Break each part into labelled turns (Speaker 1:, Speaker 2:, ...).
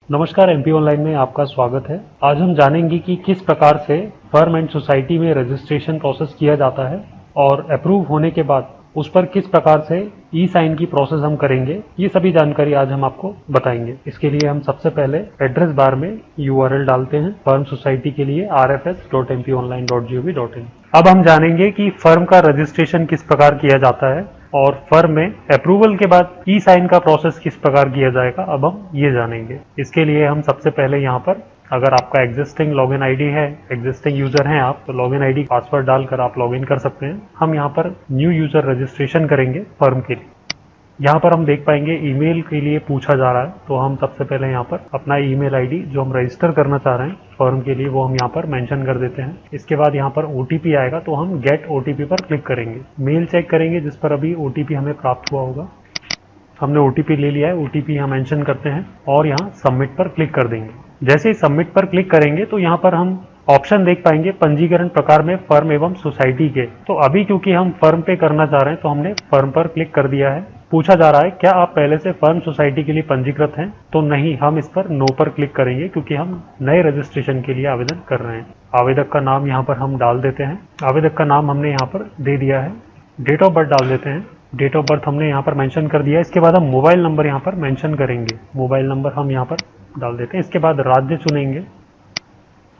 Speaker 1: नमस्कार, MP online में आपका स्वागत है। आज हम जानेंगे कि किस प्रकार से फर्म एंड सोसाइटी में रजिस्ट्रेशन प्रोसेस किया जाता है और अप्रूव होने के बाद उस पर किस प्रकार से ई साइन की प्रोसेस हम करेंगे। ये सभी जानकारी आज हम आपको बताएंगे। इसके लिए हम सबसे पहले एड्रेस बार में यूआरएल डालते हैं फर्म सोसाइटी के लिए rfs.mpionline.gov.in। अब हम जानेंगे कि फर्म का रजिस्ट्रेशन किस प्रकार किया जाता है और फर्म में अप्रूवल के बाद ई साइन का प्रोसेस किस प्रकार किया जाएगा, अब हम ये जानेंगे। इसके लिए हम सबसे पहले यहाँ पर, अगर आपका एग्जिस्टिंग लॉगिन आईडी है, एग्जिस्टिंग यूजर हैं आप, तो लॉगिन आईडी पासवर्ड डालकर आप लॉगिन कर सकते हैं। हम यहाँ पर न्यू यूजर रजिस्ट्रेशन करेंगे फर्म के लिए। यहाँ पर हम देख पाएंगे ईमेल के लिए पूछा जा रहा है, तो हम सबसे पहले यहाँ पर अपना ईमेल आईडी जो हम रजिस्टर करना चाह रहे हैं फर्म के लिए, वो हम यहाँ पर मेंशन कर देते हैं। इसके बाद यहाँ पर ओटीपी आएगा, तो हम गेट ओटीपी पर क्लिक करेंगे। मेल चेक करेंगे जिस पर अभी ओटीपी हमें प्राप्त हुआ होगा। हमने ओटीपी ले लिया है, ओटीपी यहाँ मेंशन करते हैं और यहाँ सबमिट पर क्लिक कर देंगे। जैसे ही सबमिट पर क्लिक करेंगे तो यहाँ पर हम ऑप्शन देख पाएंगे पंजीकरण प्रकार में फर्म एवं सोसाइटी के। तो अभी क्योंकि हम फर्म पे करना चाह रहे हैं तो हमने फर्म पर क्लिक कर दिया है। पूछा जा रहा है क्या आप पहले से फर्म सोसाइटी के लिए पंजीकृत हैं, तो नहीं, हम इस पर नो पर क्लिक करेंगे क्योंकि हम नए रजिस्ट्रेशन के लिए आवेदन कर रहे हैं। आवेदक का नाम यहाँ पर हम डाल देते हैं। आवेदक का नाम हमने यहाँ पर दे दिया है। डेट ऑफ बर्थ डाल देते हैं। डेट ऑफ बर्थ हमने यहाँ पर मेंशन कर दिया है। इसके बाद हम मोबाइल नंबर यहाँ पर मेंशन करेंगे। मोबाइल नंबर हम यहाँ पर डाल देते हैं। इसके बाद राज्य चुनेंगे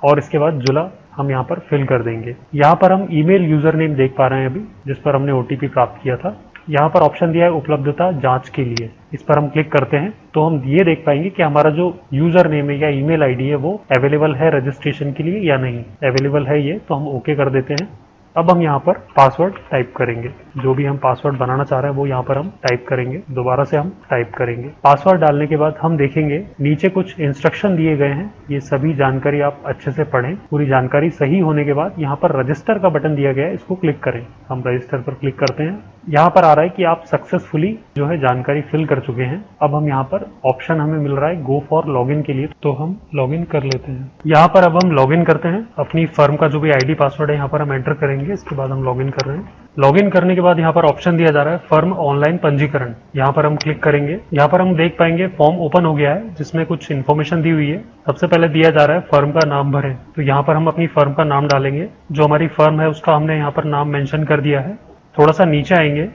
Speaker 1: और इसके बाद जिला हम यहाँ पर फिल कर देंगे। यहाँ पर हम ईमेल यूजर नेम देख पा रहे हैं अभी, जिस पर हमने ओटीपी प्राप्त किया था। यहाँ पर ऑप्शन दिया है उपलब्धता जांच के लिए, इस पर हम क्लिक करते हैं तो हम ये देख पाएंगे कि हमारा जो यूजर नेम है या ईमेल आईडी है वो अवेलेबल है रजिस्ट्रेशन के लिए या नहीं। अवेलेबल है ये, तो हम ओके कर देते हैं। अब हम यहाँ पर पासवर्ड टाइप करेंगे। जो भी हम पासवर्ड बनाना चाह रहे हैं वो यहाँ पर हम टाइप करेंगे। दोबारा से हम टाइप करेंगे। पासवर्ड डालने के बाद हम देखेंगे नीचे कुछ इंस्ट्रक्शन दिए गए हैं। ये सभी जानकारी आप अच्छे से पढ़ें। पूरी जानकारी सही होने के बाद यहाँ पर रजिस्टर का बटन दिया गया है, इसको क्लिक करें। हम रजिस्टर पर क्लिक करते हैं। यहाँ पर आ रहा है कि आप सक्सेसफुली जो है जानकारी फिल कर चुके हैं। अब हम यहाँ पर ऑप्शन हमें मिल रहा है गो फॉर लॉगिन के लिए, तो हम लॉगिन कर लेते हैं। यहाँ पर अब हम लॉगिन करते हैं। अपनी फर्म का जो भी आईडी पासवर्ड है यहाँ पर हम एंटर करेंगे। इसके बाद हम लॉगिन कर रहे हैं। लॉगिन करने के बाद यहाँ पर ऑप्शन दिया जा रहा है फर्म ऑनलाइन पंजीकरण। यहाँ पर हम क्लिक करेंगे। यहाँ पर हम देख पाएंगे फॉर्म ओपन हो गया है जिसमें कुछ इन्फॉर्मेशन दी हुई है। सबसे पहले दिया जा रहा है फर्म का नाम भरें, तो यहाँ पर हम अपनी फर्म का नाम डालेंगे। जो हमारी फर्म है उसका हमने यहाँ पर नाम मेंशन कर दिया है। थोड़ा सा नीचे आएंगे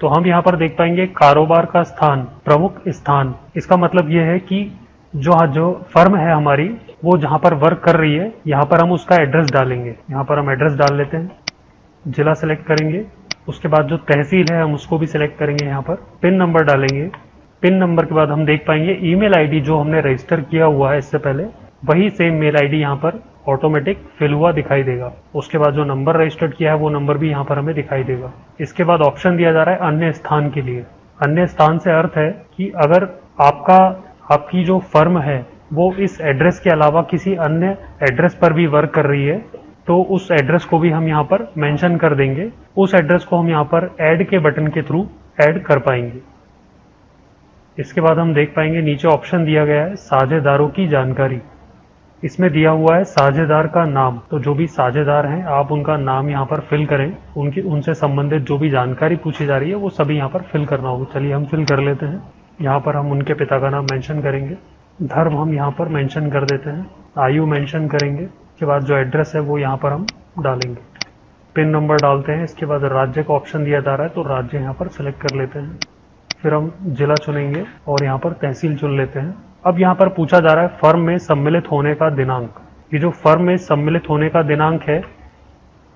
Speaker 1: तो हम यहाँ पर देख पाएंगे कारोबार का स्थान, प्रमुख स्थान। इसका मतलब ये है कि जो फर्म है हमारी वो जहाँ पर वर्क कर रही है, यहाँ पर हम उसका एड्रेस डालेंगे। यहाँ पर हम एड्रेस डाल लेते हैं। जिला सेलेक्ट करेंगे। उसके बाद जो तहसील है हम उसको भी सिलेक्ट करेंगे। यहाँ पर पिन नंबर डालेंगे। पिन नंबर के बाद हम देख पाएंगे ईमेल आईडी जो हमने रजिस्टर किया हुआ है इससे पहले, वही सेम मेल आईडी यहाँ पर ऑटोमेटिक फिल हुआ दिखाई देगा। उसके बाद जो नंबर रजिस्टर्ड किया है वो नंबर भी यहाँ पर हमें दिखाई देगा। इसके बाद ऑप्शन दिया जा रहा है अन्य स्थान के लिए। अन्य स्थान से अर्थ है कि अगर आपकी जो फर्म है वो इस एड्रेस के अलावा किसी अन्य एड्रेस पर भी वर्क कर रही है तो उस एड्रेस को भी हम यहाँ पर मेंशन कर देंगे। उस एड्रेस को हम यहाँ पर ऐड के बटन के थ्रू ऐड कर पाएंगे। इसके बाद हम देख पाएंगे नीचे ऑप्शन दिया गया है साझेदारों की जानकारी। इसमें दिया हुआ है साझेदार का नाम, तो जो भी साझेदार हैं आप उनका नाम यहाँ पर फिल करें। उनसे संबंधित जो भी जानकारी पूछी जा रही है वो सभी यहाँ पर फिल करना होगा। चलिए हम फिल कर लेते हैं। यहाँ पर हम उनके पिता का नाम मेंशन करेंगे। धर्म हम यहाँ पर मेंशन कर देते हैं। आयु मेंशन करेंगे। इसके बाद जो एड्रेस है वो यहाँ पर हम डालेंगे। पिन नंबर डालते हैं। इसके बाद राज्य का ऑप्शन दिया जा रहा है तो राज्य यहाँ पर सिलेक्ट कर लेते हैं। फिर हम जिला चुनेंगे और यहाँ पर तहसील चुन लेते हैं। अब यहाँ पर पूछा जा रहा है फर्म में सम्मिलित होने का दिनांक। ये जो फर्म में सम्मिलित होने का दिनांक है,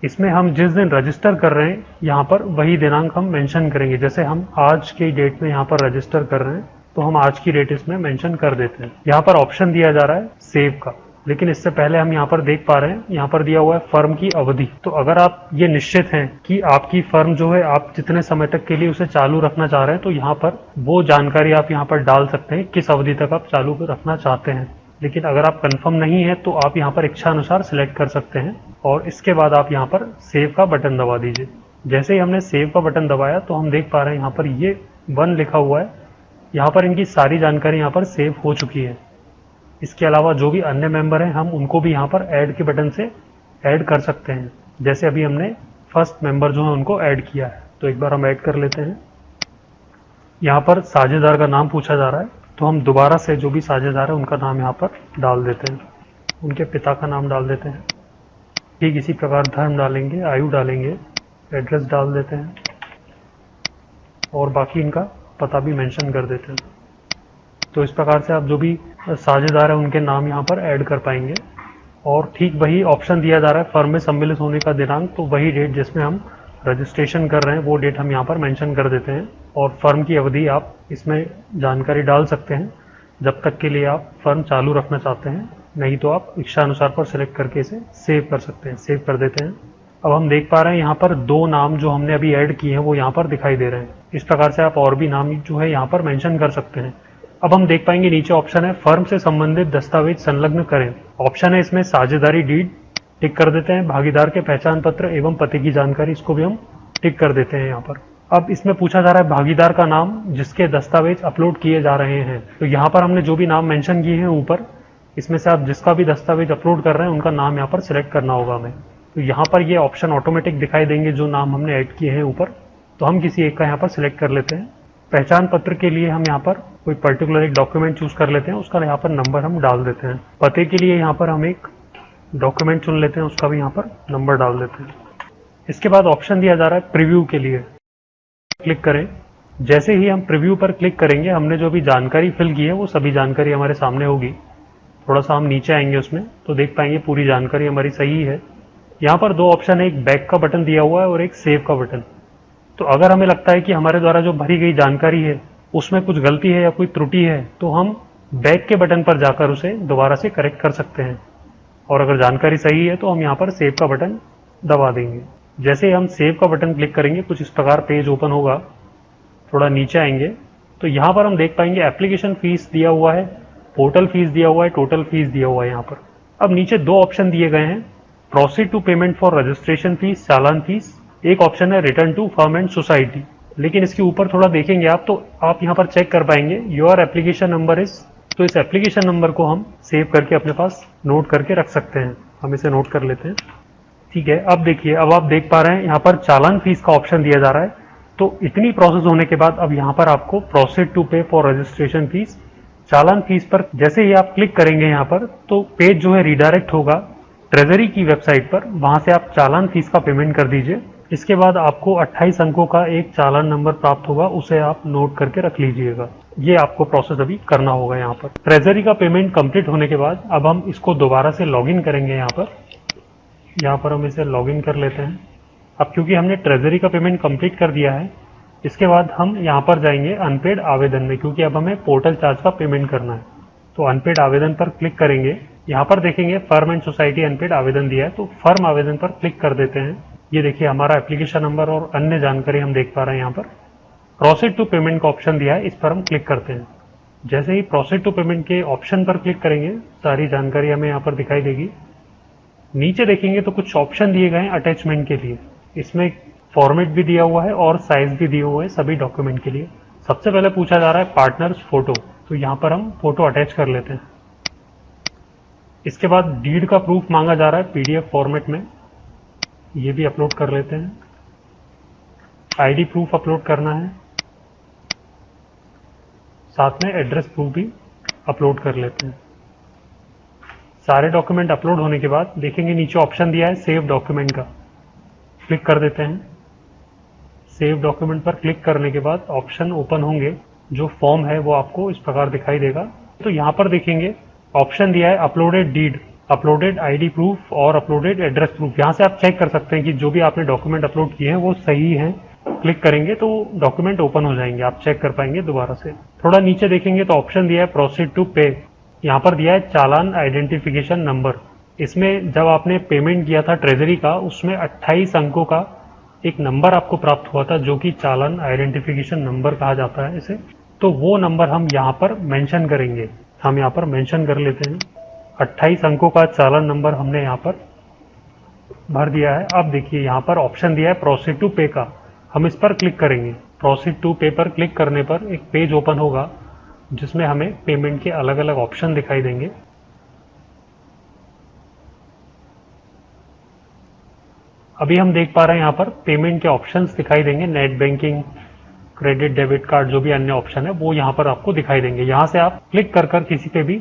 Speaker 1: इसमें हम जिस दिन रजिस्टर कर रहे हैं यहाँ पर वही दिनांक हम मेंशन करेंगे। जैसे हम आज की डेट में यहाँ पर रजिस्टर कर रहे हैं तो हम आज की डेट इसमें मेंशन कर देते हैं। यहाँ पर ऑप्शन दिया जा रहा है सेव का, लेकिन इससे पहले हम यहाँ पर देख पा रहे हैं यहाँ पर दिया हुआ है फर्म की अवधि। तो अगर आप ये निश्चित हैं कि आपकी फर्म जो है आप जितने समय तक के लिए उसे चालू रखना चाह रहे हैं तो यहाँ पर वो जानकारी आप यहाँ पर डाल सकते हैं किस अवधि तक आप चालू रखना चाहते हैं। लेकिन अगर आप कंफर्म नहीं है तो आप यहाँ पर इच्छा अनुसार सिलेक्ट कर सकते हैं और इसके बाद आप यहाँ पर सेव का बटन दबा दीजिए। जैसे ही हमने सेव का बटन दबाया तो हम देख पा रहे हैं यहाँ पर ये 1 लिखा हुआ है। यहाँ पर इनकी सारी जानकारी यहाँ पर सेव हो चुकी है। इसके अलावा जो भी अन्य मेंबर हैं हम उनको भी यहाँ पर ऐड के बटन से ऐड कर सकते हैं। जैसे अभी हमने फर्स्ट मेंबर जो है उनको ऐड किया है, तो एक बार हम ऐड कर लेते हैं। यहाँ पर साझेदार का नाम पूछा जा रहा है तो हम दोबारा से जो भी साझेदार है उनका नाम यहाँ पर डाल देते हैं, उनके पिता का नाम डाल देते हैं। ठीक इसी प्रकार धर्म डालेंगे, आयु डालेंगे, एड्रेस डाल देते हैं और बाकी इनका पता भी मेंशन कर देते हैं। तो इस प्रकार से आप जो भी साझेदार है उनके नाम यहाँ पर ऐड कर पाएंगे। और ठीक वही ऑप्शन दिया जा रहा है फर्म में सम्मिलित होने का दिनांक, तो वही डेट जिसमें हम रजिस्ट्रेशन कर रहे हैं वो डेट हम यहाँ पर मेंशन कर देते हैं। और फर्म की अवधि आप इसमें जानकारी डाल सकते हैं जब तक के लिए आप फर्म चालू रखना चाहते हैं, नहीं तो आप इच्छा अनुसार पर सिलेक्ट करके इसे सेव कर सकते हैं। सेव कर देते हैं। अब हम देख पा रहे हैं यहाँ पर 2 नाम जो हमने अभी ऐड किए हैं वो यहाँ पर दिखाई दे रहे हैं। इस प्रकार से आप और भी नाम जो है यहाँ पर मेंशन कर सकते हैं। अब हम देख पाएंगे नीचे ऑप्शन है फर्म से संबंधित दस्तावेज संलग्न करें। ऑप्शन है इसमें साझेदारी डीड, टिक कर देते हैं। भागीदार के पहचान पत्र एवं पते की जानकारी, इसको भी हम टिक कर देते हैं यहाँ पर। अब इसमें पूछा जा रहा है भागीदार का नाम जिसके दस्तावेज अपलोड किए जा रहे हैं। तो यहाँ पर हमने जो भी नाम मेंशन किए हैं ऊपर, इसमें से आप जिसका भी दस्तावेज अपलोड कर रहे हैं उनका नाम यहाँ पर सिलेक्ट करना होगा हमें। तो यहाँ पर ये ऑप्शन ऑटोमेटिक दिखाई देंगे जो नाम हमने ऐड किए हैं ऊपर। तो हम किसी एक का यहाँ पर सिलेक्ट कर लेते हैं। पहचान पत्र के लिए हम यहाँ पर कोई पर्टिकुलर एक डॉक्यूमेंट चूज कर लेते हैं, उसका यहाँ पर नंबर हम डाल देते हैं। पते के लिए यहाँ पर हम एक डॉक्यूमेंट चुन लेते हैं, उसका भी यहाँ पर नंबर डाल देते हैं। इसके बाद ऑप्शन दिया जा रहा है प्रीव्यू के लिए, क्लिक करें। जैसे ही हम प्रीव्यू पर क्लिक करेंगे हमने जो भी जानकारी फिल की है वो सभी जानकारी हमारे सामने होगी। थोड़ा सा हम नीचे आएंगे उसमें तो देख पाएंगे पूरी जानकारी हमारी सही है। यहाँ पर 2 ऑप्शन है, एक बैक का बटन दिया हुआ है और एक सेव का बटन। तो अगर हमें लगता है कि हमारे द्वारा जो भरी गई जानकारी है उसमें कुछ गलती है या कोई त्रुटि है तो हम बैक के बटन पर जाकर उसे दोबारा से करेक्ट कर सकते हैं। और अगर जानकारी सही है तो हम यहाँ पर सेव का बटन दबा देंगे। जैसे ही हम सेव का बटन क्लिक करेंगे कुछ इस प्रकार पेज ओपन होगा। थोड़ा नीचे आएंगे तो यहाँ पर हम देख पाएंगे एप्लीकेशन फीस दिया हुआ है, पोर्टल फीस दिया हुआ है, टोटल फीस दिया हुआ है यहाँ पर। अब नीचे 2 ऑप्शन दिए गए हैं, proceed to payment for registration fees, चालान फीस। एक ऑप्शन है return to firm and society. लेकिन इसके ऊपर थोड़ा देखेंगे आप तो आप यहाँ पर चेक कर पाएंगे योर एप्लीकेशन नंबर इज। तो इस एप्लीकेशन नंबर को हम सेव करके अपने पास नोट करके रख सकते हैं। हम इसे नोट कर लेते हैं। ठीक है, अब देखिए, अब आप देख पा रहे हैं यहाँ पर चालान फीस का ऑप्शन दिया जा रहा है। तो इतनी प्रोसेस होने के बाद अब यहाँ पर आपको प्रोसीड टू पे फॉर रजिस्ट्रेशन फीस, चालान फीस पर जैसे ही आप क्लिक करेंगे यहाँ पर तो पेज जो है रिडायरेक्ट होगा ट्रेजरी की वेबसाइट पर। वहां से आप चालान फीस का पेमेंट कर दीजिए। इसके बाद आपको 28 अंकों का एक चालान नंबर प्राप्त होगा, उसे आप नोट करके रख लीजिएगा। ये आपको प्रोसेस अभी करना होगा। यहाँ पर ट्रेजरी का पेमेंट कंप्लीट होने के बाद अब हम इसको दोबारा से लॉगिन करेंगे। यहाँ पर हम इसे लॉगिन कर लेते हैं। अब क्योंकि हमने ट्रेजरी का पेमेंट कंप्लीट कर दिया है, इसके बाद हम यहाँ पर जाएंगे अनपेड आवेदन में, क्योंकि अब हमें पोर्टल चार्ज का पेमेंट करना है। तो अनपेड आवेदन पर क्लिक करेंगे। यहाँ पर देखेंगे फर्म एंड सोसाइटी अनपेड आवेदन दिया है, तो फर्म आवेदन पर क्लिक कर देते हैं। ये देखिए हमारा एप्लीकेशन नंबर और अन्य जानकारी हम देख पा रहे हैं। यहाँ पर प्रोसीड टू पेमेंट का ऑप्शन दिया है, इस पर हम क्लिक करते हैं। जैसे ही प्रोसीड टू पेमेंट के ऑप्शन पर क्लिक करेंगे सारी जानकारी हमें यहाँ पर दिखाई देगी। नीचे देखेंगे तो कुछ ऑप्शन दिए गए हैं अटैचमेंट के लिए। इसमें फॉर्मेट भी दिया हुआ है और साइज भी दिए हुए हैं सभी डॉक्यूमेंट के लिए। सबसे पहले पूछा जा रहा है पार्टनर्स फोटो, तो यहाँ पर हम फोटो अटैच कर लेते हैं। इसके बाद डीड का प्रूफ मांगा जा रहा है पीडीएफ फॉर्मेट में, ये भी अपलोड कर लेते हैं। आईडी प्रूफ अपलोड करना है, साथ में एड्रेस प्रूफ भी अपलोड कर लेते हैं। सारे डॉक्यूमेंट अपलोड होने के बाद देखेंगे नीचे ऑप्शन दिया है सेव डॉक्यूमेंट का, क्लिक कर देते हैं। सेव डॉक्यूमेंट पर क्लिक करने के बाद ऑप्शन ओपन होंगे, जो फॉर्म है वो आपको इस प्रकार दिखाई देगा। तो यहाँ पर देखेंगे ऑप्शन दिया है uploaded deed, uploaded ID proof और अपलोडेड एड्रेस प्रूफ। यहाँ से आप चेक कर सकते हैं कि जो भी आपने डॉक्यूमेंट अपलोड किए हैं वो सही हैं। क्लिक करेंगे तो डॉक्यूमेंट ओपन हो जाएंगे, आप चेक कर पाएंगे दोबारा से। थोड़ा नीचे देखेंगे तो ऑप्शन दिया है प्रोसीड टू पे, यहाँ पर दिया है चालान आइडेंटिफिकेशन नंबर। इसमें जब आपने पेमेंट किया था ट्रेजरी का, उसमें 28 अंकों का एक नंबर आपको प्राप्त हुआ था जो कि चालान आइडेंटिफिकेशन नंबर कहा जाता है इसे। तो वो नंबर हम यहाँ पर मेंशन करेंगे। हम यहाँ पर मेंशन कर लेते हैं। 28 अंकों का चालान नंबर हमने यहाँ पर भर दिया है। अब देखिए यहाँ पर ऑप्शन दिया है प्रोसीड टू पे का, हम इस पर क्लिक करेंगे। प्रोसीड टू पे पर क्लिक करने पर एक पेज ओपन होगा जिसमें हमें पेमेंट के अलग अलग ऑप्शन दिखाई देंगे। अभी हम देख पा रहे हैं यहाँ पर पेमेंट के ऑप्शंस दिखाई देंगे, net banking, credit, debit card, जो भी अन्य ऑप्शन है वो यहाँ पर आपको दिखाई देंगे। यहाँ से आप क्लिक कर कर किसी पे भी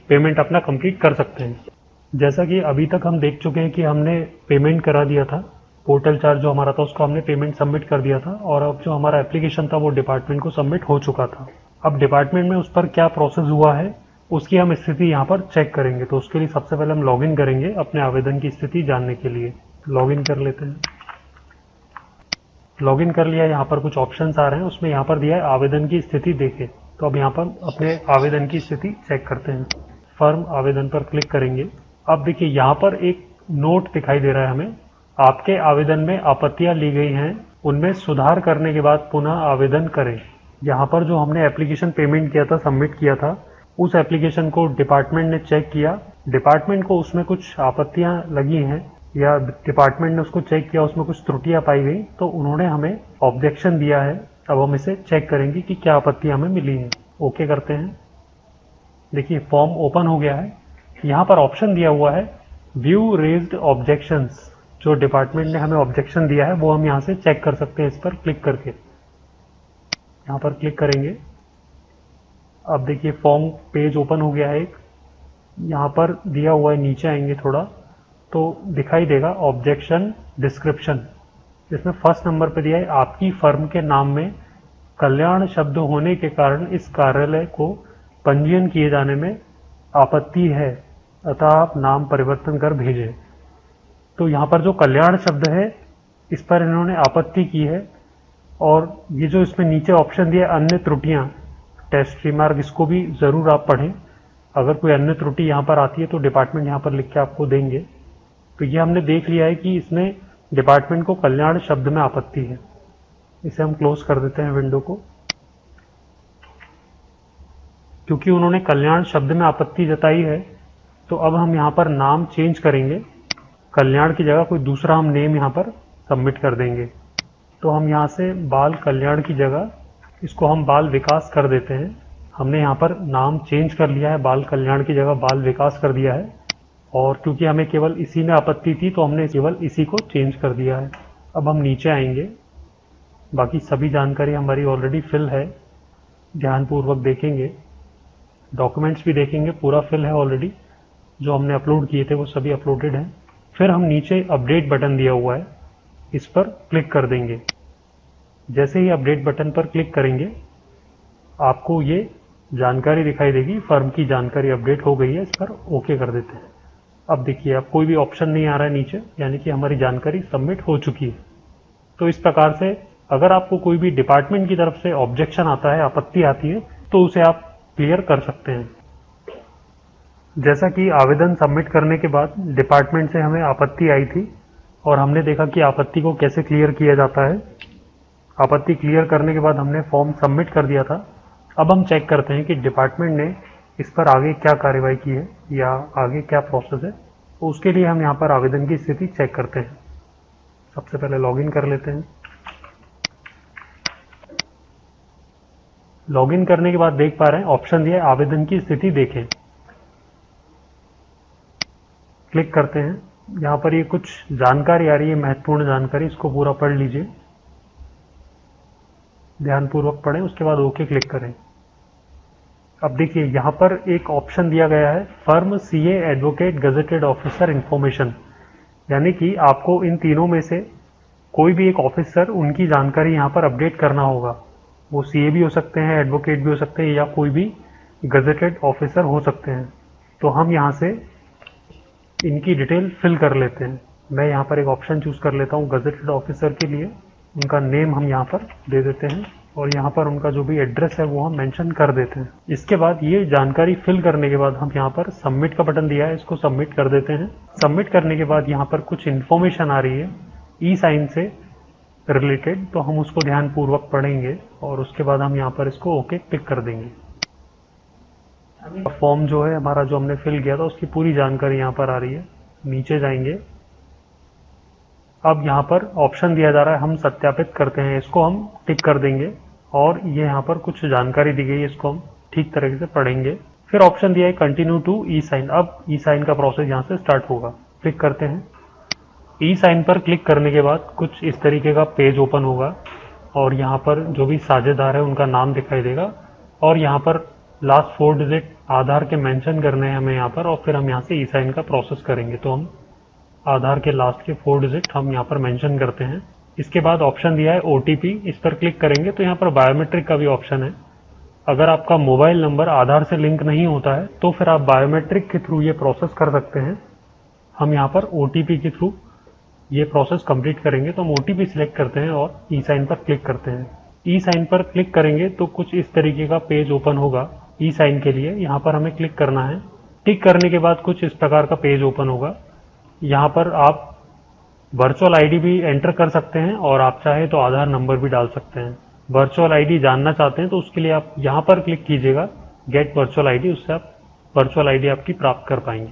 Speaker 1: पेमेंट अपना कंप्लीट कर सकते हैं। जैसा कि अभी तक हम देख चुके हैं कि हमने पेमेंट करा दिया था, पोर्टल चार्ज जो हमारा था उसको हमने पेमेंट सबमिट कर दिया था, और अब जो हमारा एप्लीकेशन था वो डिपार्टमेंट को सबमिट हो चुका था। अब डिपार्टमेंट में उस पर क्या प्रोसेस हुआ है उसकी हम स्थिति यहाँ पर चेक करेंगे। तो उसके लिए सबसे पहले हम लॉगिन करेंगे अपने आवेदन की स्थिति जानने के लिए। लॉगिन कर लेते हैं। लॉगिन कर लिया, यहाँ पर कुछ ऑप्शंस आ रहे हैं, उसमें यहाँ पर दिया है आवेदन की स्थिति देखें। तो अब यहाँ पर अपने आवेदन की स्थिति चेक करते हैं। फर्म आवेदन पर क्लिक करेंगे। अब देखिए यहाँ पर एक नोट दिखाई दे रहा है हमें, आपके आवेदन में आपत्तियां ली गई हैं, उनमें सुधार करने के बाद पुनः आवेदन करें। यहाँ पर जो हमने एप्लीकेशन पेमेंट किया था, सबमिट किया था, उस एप्लीकेशन को डिपार्टमेंट ने चेक किया। डिपार्टमेंट को उसमें कुछ आपत्तियां लगी हैं या डिपार्टमेंट ने उसको चेक किया, उसमें कुछ त्रुटियां पाई गई, तो उन्होंने हमें ऑब्जेक्शन दिया है। अब हम इसे चेक करेंगे कि क्या आपत्तियां हमें मिली हैं। ओके करते हैं। देखिए फॉर्म ओपन हो गया है। यहाँ पर ऑप्शन दिया हुआ है व्यू रेज्ड ऑब्जेक्शंस। जो डिपार्टमेंट ने हमें ऑब्जेक्शन दिया है वो हम यहाँ से चेक कर सकते हैं इस पर क्लिक करके। यहाँ पर क्लिक करेंगे। अब देखिए फॉर्म पेज ओपन हो गया है एक, यहाँ पर दिया हुआ है, नीचे आएंगे थोड़ा तो दिखाई देगा ऑब्जेक्शन डिस्क्रिप्शन। इसमें फर्स्ट नंबर पे दिया है आपकी फर्म के नाम में कल्याण शब्द होने के कारण इस कार्यालय को पंजीयन किए जाने में आपत्ति है, अतः आप नाम परिवर्तन कर भेजें। तो यहाँ पर जो कल्याण शब्द है इस पर इन्होंने आपत्ति की है, और ये जो इसमें नीचे ऑप्शन दिया अन्य त्रुटियां, टेस्ट रिमार्क, इसको भी जरूर आप पढ़ें। अगर कोई अन्य त्रुटि यहाँ पर आती है तो डिपार्टमेंट यहाँ पर लिख के आपको देंगे। तो ये हमने देख लिया है कि इसमें डिपार्टमेंट को कल्याण शब्द में आपत्ति है। इसे हम क्लोज कर देते हैं विंडो को। क्योंकि उन्होंने कल्याण शब्द में आपत्ति जताई है तो अब हम यहाँ पर नाम चेंज करेंगे। कल्याण की जगह कोई दूसरा हम नेम यहाँ पर सबमिट कर देंगे। तो हम यहाँ से बाल कल्याण की जगह इसको हम बाल विकास कर देते हैं। हमने यहाँ पर नाम चेंज कर लिया है, बाल कल्याण की जगह बाल विकास कर दिया है, और क्योंकि हमें केवल इसी में आपत्ति थी तो हमने केवल इसी को चेंज कर दिया है। अब हम नीचे आएंगे, बाकी सभी जानकारी हमारी ऑलरेडी फिल है, ध्यानपूर्वक देखेंगे, डॉक्यूमेंट्स भी देखेंगे, पूरा फिल है ऑलरेडी, जो हमने अपलोड किए थे वो सभी अपलोडेड हैं। फिर हम नीचे अपडेट बटन दिया हुआ है, इस पर क्लिक कर देंगे। जैसे ही अपडेट बटन पर क्लिक करेंगे आपको ये जानकारी दिखाई देगी, फर्म की जानकारी अपडेट हो गई है, इस पर ओके कर देते हैं। अब देखिए अब कोई भी ऑप्शन नहीं आ रहा है नीचे, यानी कि हमारी जानकारी सबमिट हो चुकी है। तो इस प्रकार से अगर आपको कोई भी डिपार्टमेंट की तरफ से ऑब्जेक्शन आता है, आपत्ति आती है, तो उसे आप क्लियर कर सकते हैं। जैसा कि आवेदन सबमिट करने के बाद डिपार्टमेंट से हमें आपत्ति आई थी और हमने देखा कि आपत्ति को कैसे क्लियर किया जाता है। आपत्ति क्लियर करने के बाद हमने फॉर्म सबमिट कर दिया था। अब हम चेक करते हैं कि डिपार्टमेंट ने इस पर आगे क्या कार्रवाई की है या आगे क्या प्रोसेस है। तो उसके लिए हम यहाँ पर आवेदन की स्थिति चेक करते हैं। सबसे पहले लॉगिन कर लेते हैं। लॉगिन करने के बाद देख पा रहे हैं ऑप्शन दिया है आवेदन की स्थिति देखें। क्लिक करते हैं। यहाँ पर ये कुछ जानकारी आ रही है, महत्वपूर्ण जानकारी, इसको पूरा पढ़ लीजिए, ध्यानपूर्वक पढ़ें, उसके बाद ओके क्लिक करें। अब देखिए यहाँ पर एक ऑप्शन दिया गया है firm CA advocate gazetted officer information, यानी कि आपको इन तीनों में से कोई भी एक ऑफिसर उनकी जानकारी यहाँ पर अपडेट करना होगा। वो सीए भी हो सकते हैं, एडवोकेट भी हो सकते हैं, या कोई भी गजेटेड ऑफिसर हो सकते हैं। तो हम यहाँ से इनकी डिटेल फिल कर लेते हैं। मैं यहाँ पर एक ऑप्शन चूज कर लेता हूँ गजेटेड ऑफिसर के लिए। उनका नेम हम यहाँ पर दे देते हैं और यहाँ पर उनका जो भी एड्रेस है वो हम मेंशन कर देते हैं। इसके बाद ये जानकारी फिल करने के बाद हम यहाँ पर सबमिट का बटन दिया है, इसको सबमिट कर देते हैं। सबमिट करने के बाद यहाँ पर कुछ इन्फॉर्मेशन आ रही है ई साइन से रिलेटेड, तो हम उसको ध्यानपूर्वक पढ़ेंगे और उसके बाद हम यहाँ पर इसको ओके क्लिक कर देंगे। फॉर्म जो है हमारा, जो हमने फिल किया था, उसकी पूरी जानकारी यहाँ पर आ रही है। नीचे जाएंगे। अब यहाँ पर ऑप्शन दिया जा रहा है हम सत्यापित करते हैं, इसको हम टिक कर देंगे और ये यहाँ पर कुछ जानकारी दी गई है, इसको हम ठीक तरीके से पढ़ेंगे। फिर ऑप्शन दिया है कंटिन्यू टू ई साइन। अब ई साइन का प्रोसेस यहाँ से स्टार्ट होगा। क्लिक करते हैं। ई साइन पर क्लिक करने के बाद कुछ इस तरीके का पेज ओपन होगा। और यहाँ पर जो भी साझेदार है उनका नाम दिखाई देगा, और यहाँ पर लास्ट 4 डिजिट आधार के मेंशन करने हैं हमें यहाँ पर, और फिर हम यहाँ से ई साइन का प्रोसेस करेंगे। तो हम आधार के लास्ट के 4 डिजिट हम यहाँ पर मेंशन करते हैं। इसके बाद ऑप्शन दिया है OTP, इस पर क्लिक करेंगे तो यहाँ पर बायोमेट्रिक का भी ऑप्शन है। अगर आपका मोबाइल नंबर आधार से लिंक नहीं होता है तो फिर आप बायोमेट्रिक के थ्रू ये प्रोसेस कर सकते हैं। हम यहाँ पर OTP के थ्रू ये प्रोसेस कंप्लीट करेंगे। तो हम OTP सिलेक्ट करते हैं और ई साइन पर क्लिक करते हैं। ई साइन पर क्लिक करेंगे तो कुछ इस तरीके का पेज ओपन होगा ई साइन के लिए। यहाँ पर हमें क्लिक करना है। टिक करने के बाद कुछ इस प्रकार का पेज ओपन होगा। यहाँ पर आप वर्चुअल आईडी भी एंटर कर सकते हैं और आप चाहे तो आधार नंबर भी डाल सकते हैं। वर्चुअल आईडी जानना चाहते हैं तो उसके लिए आप यहाँ पर क्लिक कीजिएगा, गेट वर्चुअल आईडी, उससे आप वर्चुअल आईडी आपकी प्राप्त कर पाएंगे।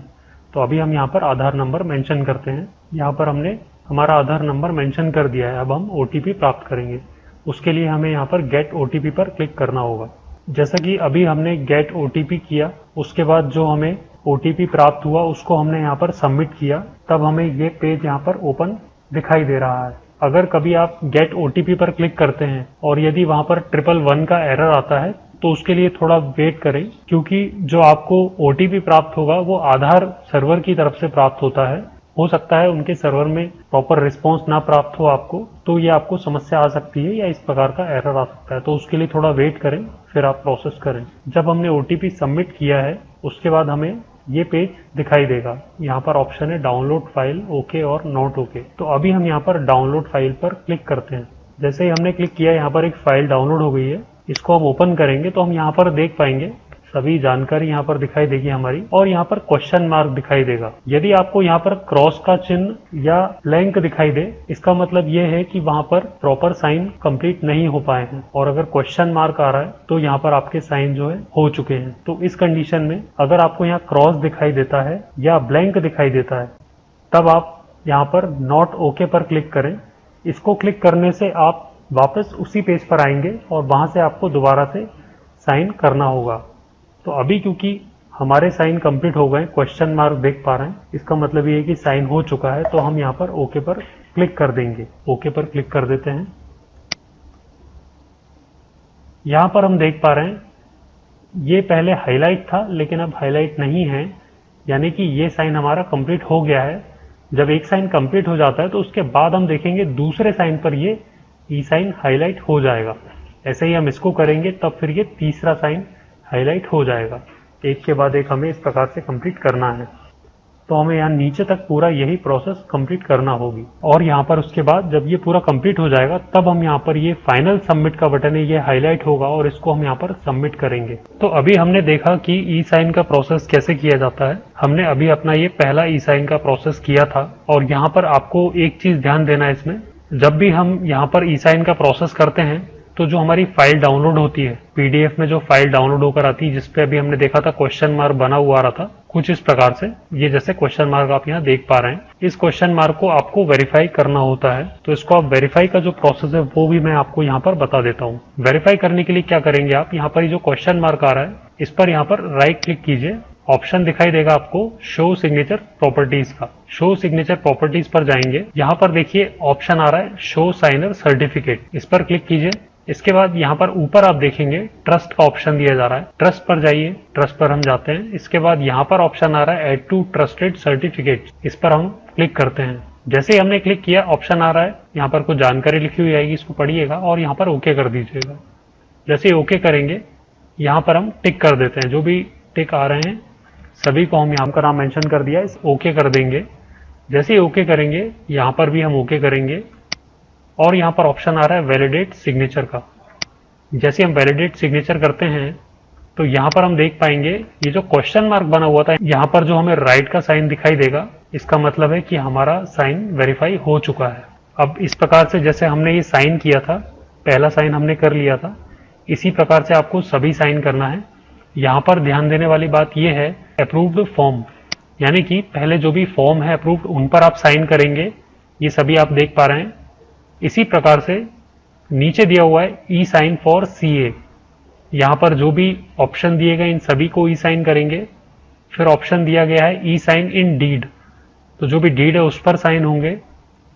Speaker 1: तो अभी हम यहाँ पर आधार नंबर मेंशन करते हैं। यहाँ पर हमने हमारा आधार नंबर मेंशन कर दिया है। अब हम OTP प्राप्त करेंगे। उसके लिए हमें यहाँ पर गेट OTP पर क्लिक करना होगा। जैसा कि अभी हमने गेट OTP किया, उसके बाद जो हमें OTP प्राप्त हुआ उसको हमने यहाँ पर सबमिट किया, तब हमें ये पेज यहाँ पर ओपन दिखाई दे रहा है। अगर कभी आप गेट OTP पर क्लिक करते हैं और यदि वहाँ पर 111 का एरर आता है तो उसके लिए थोड़ा वेट करें, क्योंकि जो आपको OTP प्राप्त होगा वो आधार सर्वर की तरफ से प्राप्त होता है। हो सकता है उनके सर्वर में प्रॉपर रिस्पॉन्स ना प्राप्त हो आपको, तो ये आपको समस्या आ सकती है या इस प्रकार का एरर आ सकता है। तो उसके लिए थोड़ा वेट करें, फिर आप प्रोसेस करें। जब हमने OTP सबमिट किया है उसके बाद हमें ये पेज दिखाई देगा। यहाँ पर ऑप्शन है डाउनलोड फाइल, ओके और नॉट ओके। तो अभी हम यहाँ पर डाउनलोड फाइल पर क्लिक करते हैं। जैसे ही हमने क्लिक किया, यहाँ पर एक फाइल डाउनलोड हो गई है। इसको हम ओपन करेंगे तो हम यहाँ पर देख पाएंगे सभी जानकारी यहाँ पर दिखाई देगी हमारी, और यहाँ पर क्वेश्चन मार्क दिखाई देगा। यदि आपको यहाँ पर क्रॉस का चिन्ह या ब्लैंक दिखाई दे, इसका मतलब ये है कि वहाँ पर प्रॉपर साइन कंप्लीट नहीं हो पाए हैं, और अगर क्वेश्चन मार्क आ रहा है तो यहाँ पर आपके साइन जो है हो चुके हैं। तो इस कंडीशन में अगर आपको यहाँ क्रॉस दिखाई देता है या ब्लैंक दिखाई देता है, तब आप यहाँ पर नॉट ओके पर क्लिक करें। इसको क्लिक करने से आप वापस उसी पेज पर आएंगे और वहां से आपको दोबारा से साइन करना होगा। तो अभी क्योंकि हमारे साइन कंप्लीट हो गए, क्वेश्चन मार्क देख पा रहे हैं, इसका मतलब ये है कि साइन हो चुका है। तो हम यहाँ पर ओके पर क्लिक कर देंगे। ओके पर क्लिक कर देते हैं। यहाँ पर हम देख पा रहे हैं ये पहले हाईलाइट था लेकिन अब हाईलाइट नहीं है, यानी कि ये साइन हमारा कंप्लीट हो गया है। जब एक साइन कंप्लीट हो जाता है तो उसके बाद हम देखेंगे दूसरे साइन पर ये ई साइन हाईलाइट हो जाएगा। ऐसे ही हम इसको करेंगे, तब फिर ये तीसरा साइन हाईलाइट हो जाएगा। एक के बाद एक हमें इस प्रकार से कंप्लीट करना है। तो हमें यहाँ नीचे तक पूरा यही प्रोसेस कंप्लीट करना होगी। और यहाँ पर उसके बाद जब ये पूरा कंप्लीट हो जाएगा तब हम यहाँ पर ये फाइनल सबमिट का बटन है, ये हाईलाइट होगा और इसको हम यहाँ पर सबमिट करेंगे। तो अभी हमने देखा कि ई साइन का प्रोसेस कैसे किया जाता है। हमने अभी अपना ये पहला ई साइन का प्रोसेस किया था। और यहाँ पर आपको एक चीज ध्यान देना है इसमें, जब भी हम यहाँ पर ई साइन का प्रोसेस करते हैं तो जो हमारी फाइल डाउनलोड होती है, पीडीएफ में जो फाइल डाउनलोड होकर आती है, जिसपे अभी हमने देखा था क्वेश्चन मार्क बना हुआ आ रहा था कुछ इस प्रकार से, ये जैसे क्वेश्चन मार्क आप यहाँ देख पा रहे हैं, इस क्वेश्चन मार्क को आपको वेरीफाई करना होता है। तो इसको आप वेरीफाई का जो प्रोसेस है वो भी मैं आपको यहाँ पर बता देता हूँ। वेरीफाई करने के लिए क्या करेंगे आप, यहाँ पर जो क्वेश्चन मार्क आ रहा है इस पर यहाँ पर राइट क्लिक कीजिए। ऑप्शन दिखाई देगा आपको शो सिग्नेचर प्रॉपर्टीज का। शो सिग्नेचर प्रॉपर्टीज पर जाएंगे, यहाँ पर देखिए ऑप्शन आ रहा है शो साइनर सर्टिफिकेट, इस पर क्लिक कीजिए। इसके बाद यहाँ पर ऊपर आप देखेंगे ट्रस्ट का ऑप्शन दिया जा रहा है, ट्रस्ट पर जाइए। ट्रस्ट पर हम जाते हैं। इसके बाद यहाँ पर ऑप्शन आ रहा है ऐड टू ट्रस्टेड सर्टिफिकेट, इस पर हम क्लिक करते हैं। जैसे ही हमने क्लिक किया ऑप्शन आ रहा है, यहाँ पर कुछ जानकारी लिखी हुई आएगी, इसको पढ़िएगा और यहाँ पर ओके कर दीजिएगा। जैसे ही ओके करेंगे यहाँ पर हम टिक कर देते हैं। जो भी टिक आ रहे हैं सभी को हम यहाँ का नाम मेंशन कर दिया, ओके कर देंगे। जैसे ही ओके करेंगे यहाँ पर भी हम ओके करेंगे और यहाँ पर ऑप्शन आ रहा है वैलिडेट सिग्नेचर का। जैसे हम वैलिडेट सिग्नेचर करते हैं तो यहाँ पर हम देख पाएंगे ये जो क्वेश्चन मार्क बना हुआ था, यहाँ पर जो हमें राइट का साइन दिखाई देगा, इसका मतलब है कि हमारा साइन वेरीफाई हो चुका है। अब इस प्रकार से जैसे हमने ये साइन किया था, पहला साइन हमने कर लिया था, इसी प्रकार से आपको सभी साइन करना है। यहाँ पर ध्यान देने वाली बात यह है अप्रूव्ड फॉर्म, यानी कि पहले जो भी फॉर्म है अप्रूव्ड उन पर आप साइन करेंगे। ये सभी आप देख पा रहे हैं। इसी प्रकार से नीचे दिया हुआ है ई साइन फॉर सीए, यहाँ पर जो भी ऑप्शन दिए गए इन सभी को ई साइन करेंगे। फिर ऑप्शन दिया गया है ई साइन इन डीड, तो जो भी डीड है उस पर साइन होंगे।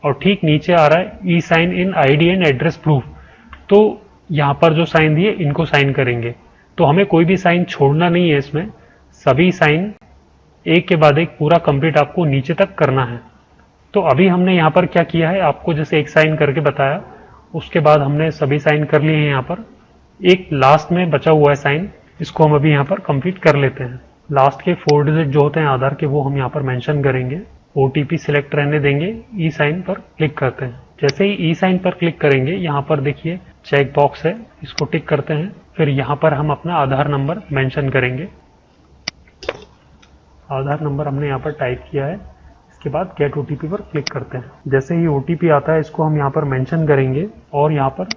Speaker 1: और ठीक नीचे आ रहा है e sign in ID and address proof, तो यहाँ पर जो साइन दिए इनको साइन करेंगे। तो हमें कोई भी साइन छोड़ना नहीं है, इसमें सभी साइन एक के बाद एक पूरा कंप्लीट आपको नीचे तक करना है। तो अभी हमने यहाँ पर क्या किया है, आपको जैसे एक साइन करके बताया, उसके बाद हमने सभी साइन कर लिए हैं। यहाँ पर एक लास्ट में बचा हुआ है साइन, इसको हम अभी यहाँ पर कंप्लीट कर लेते हैं। लास्ट के 4 डिजिट जो होते हैं आधार के, वो हम यहाँ पर मेंशन करेंगे। ओटीपी सिलेक्ट रहने देंगे, ई साइन पर क्लिक करते हैं। जैसे ही ई साइन पर क्लिक करेंगे, यहाँ पर देखिए चेक बॉक्स है, इसको टिक करते हैं। फिर यहाँ पर हम अपना आधार नंबर मेंशन करेंगे। आधार नंबर हमने यहाँ पर टाइप किया है। इसके बाद गेट ओटीपी पर क्लिक करते हैं। जैसे ही ओटीपी आता है, इसको हम यहाँ पर मेंशन करेंगे और यहाँ पर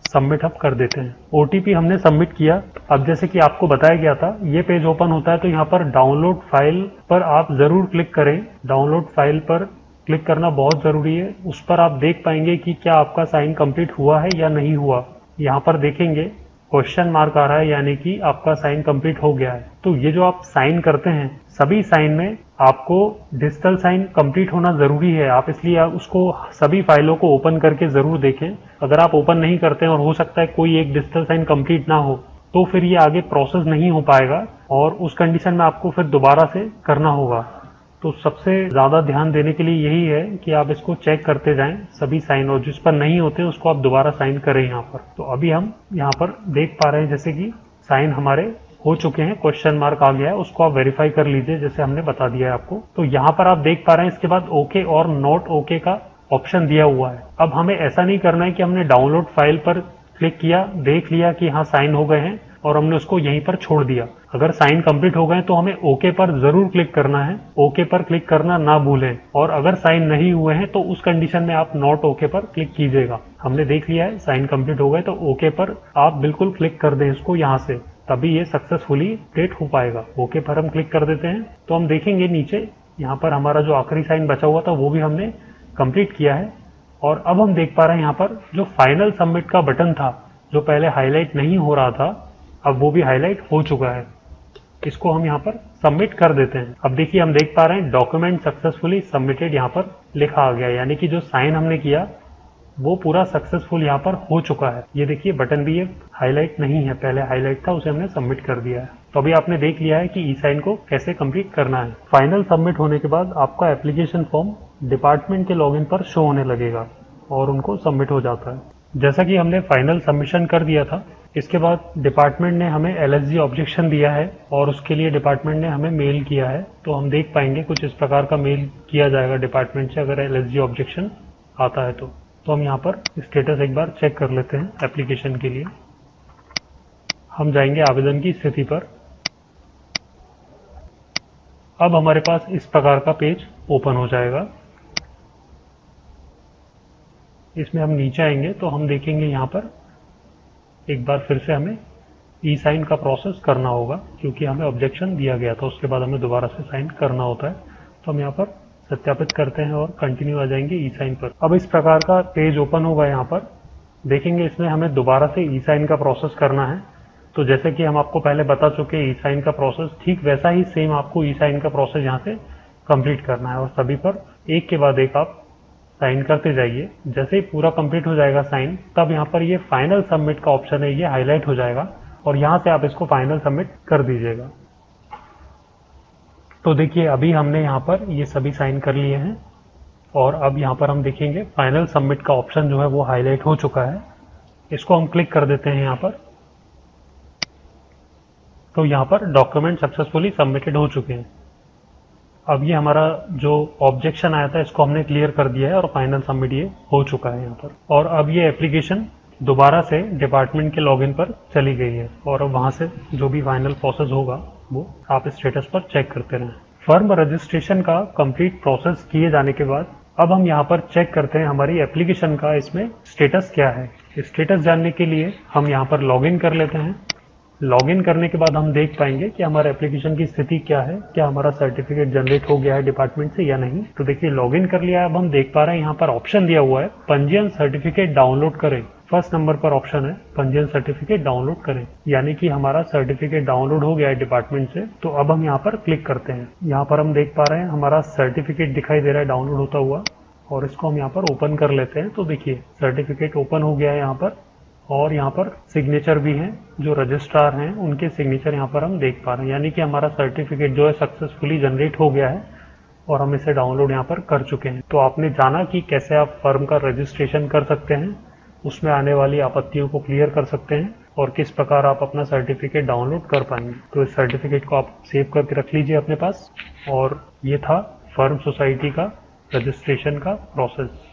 Speaker 1: सबमिट अब कर देते हैं। ओटीपी हमने सबमिट किया। अब जैसे कि आपको बताया गया था, ये पेज ओपन होता है तो यहाँ पर डाउनलोड फाइल पर आप जरूर क्लिक करें। डाउनलोड फाइल पर क्लिक करना बहुत जरूरी है। उस पर आप देख पाएंगे कि क्या आपका साइन कंप्लीट हुआ है या नहीं हुआ। यहाँ पर देखेंगे क्वेश्चन मार्क आ रहा है, यानी कि आपका साइन कंप्लीट हो गया है। तो ये जो आप साइन करते हैं, सभी साइन में आपको डिजिटल साइन कंप्लीट होना जरूरी है। आप इसलिए आप उसको सभी फाइलों को ओपन करके जरूर देखें। अगर आप ओपन नहीं करते हैं और हो सकता है कोई एक डिजिटल साइन कंप्लीट ना हो, तो फिर ये आगे प्रोसेस नहीं हो पाएगा और उस कंडीशन में आपको फिर दोबारा से करना होगा। तो सबसे ज्यादा ध्यान देने के लिए यही है कि आप इसको चेक करते जाएं सभी साइन, और जिस पर नहीं होते उसको आप दोबारा साइन करें यहाँ पर। तो अभी हम यहाँ पर देख पा रहे हैं जैसे कि साइन हमारे हो चुके हैं, क्वेश्चन मार्क आ गया है, उसको आप वेरीफाई कर लीजिए जैसे हमने बता दिया है आपको। तो यहाँ पर आप देख पा रहे हैं इसके बाद ओके और नॉट ओके का ऑप्शन दिया हुआ है। अब हमें ऐसा नहीं करना है कि हमने डाउनलोड फाइल पर क्लिक किया, देख लिया कि हाँ साइन हो गए हैं और हमने उसको यहीं पर छोड़ दिया। अगर साइन कंप्लीट हो गए तो हमें ओके पर जरूर क्लिक करना है। ओके पर क्लिक करना ना भूलें। और अगर साइन नहीं हुए हैं तो उस कंडीशन में आप नॉट ओके पर क्लिक कीजिएगा। हमने देख लिया है साइन कंप्लीट हो गए, तो ओके पर आप बिल्कुल क्लिक कर दें इसको यहाँ से, तभी ये सक्सेसफुली अपडेट हो पाएगा। ओके पर हम क्लिक कर देते हैं तो हम देखेंगे नीचे यहाँ पर हमारा जो आखिरी साइन बचा हुआ था वो भी हमने कंप्लीट किया है। और अब हम देख पा रहे हैं यहाँ पर जो फाइनल सबमिट का बटन था, जो पहले हाईलाइट नहीं हो रहा था, अब वो भी हाईलाइट हो चुका है। इसको हम यहाँ पर सबमिट कर देते हैं। अब देखिए हम देख पा रहे हैं डॉक्यूमेंट सक्सेसफुली सबमिटेड यहाँ पर लिखा आ गया, यानी कि जो साइन हमने किया वो पूरा सक्सेसफुल यहाँ पर हो चुका है। ये देखिए बटन भी ये हाईलाइट नहीं है, पहले हाईलाइट था, उसे हमने सबमिट कर दिया है। तो अभी आपने देख लिया है कि ई साइन को कैसे कंप्लीट करना है। फाइनल सबमिट होने के बाद आपका एप्लीकेशन फॉर्म डिपार्टमेंट के लॉगिन पर शो होने लगेगा और उनको सबमिट हो जाता है। जैसा कि हमने फाइनल सबमिशन कर दिया था, इसके बाद डिपार्टमेंट ने हमें एलएसजी ऑब्जेक्शन दिया है और उसके लिए डिपार्टमेंट ने हमें मेल किया है। तो हम देख पाएंगे कुछ इस प्रकार का मेल किया जाएगा डिपार्टमेंट से अगर एलएसजी ऑब्जेक्शन आता है तो। हम यहाँ पर स्टेटस एक बार चेक कर लेते हैं एप्लीकेशन के लिए। हम जाएंगे आवेदन की स्थिति पर। अब हमारे पास इस प्रकार का पेज ओपन हो जाएगा। इसमें हम नीचे आएंगे तो हम देखेंगे यहाँ पर एक बार फिर से हमें ई साइन का प्रोसेस करना होगा, क्योंकि हमें ऑब्जेक्शन दिया गया था, उसके बाद हमें दोबारा से साइन करना होता है। तो हम यहाँ पर सत्यापित करते हैं और कंटिन्यू आ जाएंगे ई साइन पर। अब इस प्रकार का पेज ओपन होगा। यहाँ पर देखेंगे इसमें हमें दोबारा से ई साइन का प्रोसेस करना है। तो जैसे कि हम आपको पहले बता चुके ई साइन का प्रोसेस, ठीक वैसा ही सेम आपको ई साइन का प्रोसेस यहाँ से कंप्लीट करना है और सभी पर एक के बाद एक आप साइन करते जाइए। जैसे ही पूरा कंप्लीट हो जाएगा साइन, तब यहाँ पर ये फाइनल सबमिट का ऑप्शन है, ये हाईलाइट हो जाएगा और यहाँ से आप इसको फाइनल सबमिट कर दीजिएगा। तो देखिए अभी हमने यहाँ पर ये सभी साइन कर लिए हैं और अब यहाँ पर हम देखेंगे फाइनल सबमिट का ऑप्शन जो है वो हाईलाइट हो चुका है। इसको हम क्लिक कर देते हैं यहाँ पर। तो यहाँ पर डॉक्यूमेंट सक्सेसफुली सबमिटेड हो चुके हैं। अब ये हमारा जो ऑब्जेक्शन आया था इसको हमने क्लियर कर दिया है और फाइनल सबमिट ये हो चुका है यहाँ पर। और अब ये एप्लीकेशन दोबारा से डिपार्टमेंट के लॉगिन पर चली गई है और अब वहाँ से जो भी फाइनल प्रोसेस होगा वो आप स्टेटस पर चेक करते रहें। फर्म रजिस्ट्रेशन का कंप्लीट प्रोसेस किए जाने के बाद अब हम यहाँ पर चेक करते हैं हमारी एप्लीकेशन का इसमें स्टेटस क्या है। स्टेटस जानने के लिए हम यहाँ पर लॉगिन कर लेते हैं। लॉगिन करने के बाद हम देख पाएंगे कि हमारे एप्लीकेशन की स्थिति क्या है, क्या हमारा सर्टिफिकेट जनरेट हो गया है डिपार्टमेंट से या नहीं। तो देखिए लॉगिन कर लिया है। अब हम देख पा रहे हैं यहाँ पर ऑप्शन दिया हुआ है पंजीयन सर्टिफिकेट डाउनलोड करें। फर्स्ट नंबर पर ऑप्शन है पंजीयन सर्टिफिकेट डाउनलोड करें, यानी कि हमारा सर्टिफिकेट डाउनलोड हो गया है डिपार्टमेंट से। तो अब हम यहाँ पर क्लिक करते हैं। यहाँ पर हम देख पा रहे हैं हमारा सर्टिफिकेट दिखाई दे रहा है डाउनलोड होता हुआ और इसको हम यहाँ पर ओपन कर लेते हैं। तो देखिए सर्टिफिकेट ओपन हो गया है यहाँ पर और यहाँ पर सिग्नेचर भी हैं, जो रजिस्ट्रार हैं उनके सिग्नेचर यहाँ पर हम देख पा रहे हैं, यानी कि हमारा सर्टिफिकेट जो है सक्सेसफुली जनरेट हो गया है और हम इसे डाउनलोड यहाँ पर कर चुके हैं। तो आपने जाना कि कैसे आप फर्म का रजिस्ट्रेशन कर सकते हैं, उसमें आने वाली आपत्तियों को क्लियर कर सकते हैं और किस प्रकार आप अपना सर्टिफिकेट डाउनलोड कर पाएंगे। तो इस सर्टिफिकेट को आप सेव करके रख लीजिए अपने पास। और ये था फर्म सोसाइटी का रजिस्ट्रेशन का प्रोसेस।